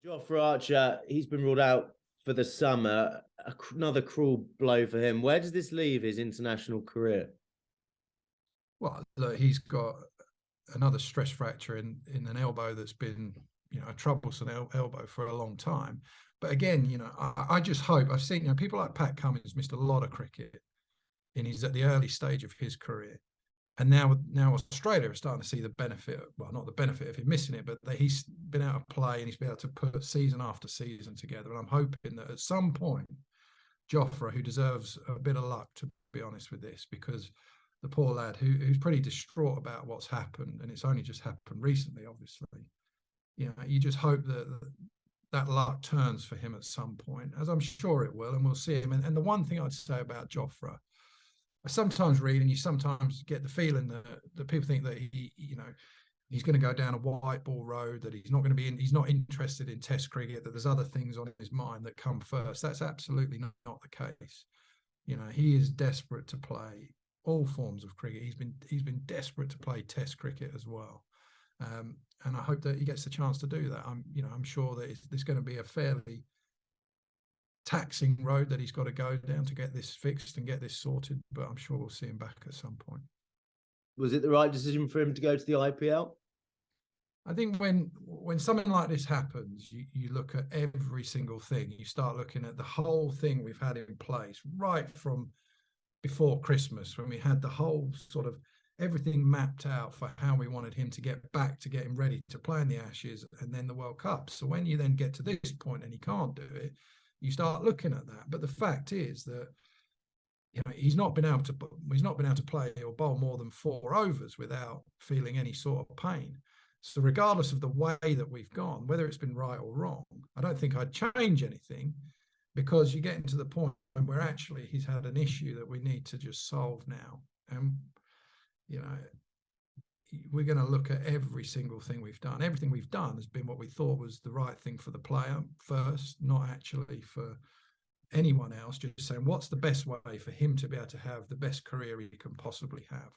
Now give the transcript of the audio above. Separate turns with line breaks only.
Jofra Archer, he's been ruled out for the summer. Another cruel blow for him. Where does this leave his international career?
Well, look, he's got another stress fracture in an elbow that's been, a troublesome elbow for a long time. But again, I just hope. I've seen, people like Pat Cummins missed a lot of cricket, and he's at the early stage of his career. And now Australia is starting to see the benefit. Well, not the benefit of him missing it, but that he's been able to play and he's been able to put season after season together. And I'm hoping that at some point, Jofra, who deserves a bit of luck, to be honest with this, because the poor lad who's pretty distraught about what's happened, and it's only just happened recently, obviously. You just hope that luck turns for him at some point, as I'm sure it will, and we'll see him. And the one thing I'd say about Jofra, I sometimes read, and you sometimes get the feeling that people think that he's going to go down a white ball road, that he's not interested in Test cricket, that there's other things on his mind that come first. That's absolutely not the case. He is desperate to play all forms of cricket. He's been desperate to play Test cricket as well, and I hope that he gets the chance to do that. I'm sure that there's going to be a fairly taxing road that he's got to go down to get this fixed and get this sorted, but I'm sure we'll see him back at some point.
Was it the right decision for him to go to the IPL?
I think when something like this happens, you look at every single thing. You start looking at the whole thing we've had in place right from before Christmas, when we had the whole sort of everything mapped out for how we wanted him to get back to getting ready to play in the Ashes and then the World Cup. So when you then get to this point and he can't do it, you start looking at that. But the fact is that he's not been able to play or bowl more than 4 overs without feeling any sort of pain. So regardless of the way that we've gone, whether it's been right or wrong, I don't think I'd change anything, because you're getting to the point where actually he's had an issue that we need to just solve now. And, we're going to look at every single thing we've done. Everything we've done has been what we thought was the right thing for the player first, not actually for anyone else, just saying what's the best way for him to be able to have the best career he can possibly have.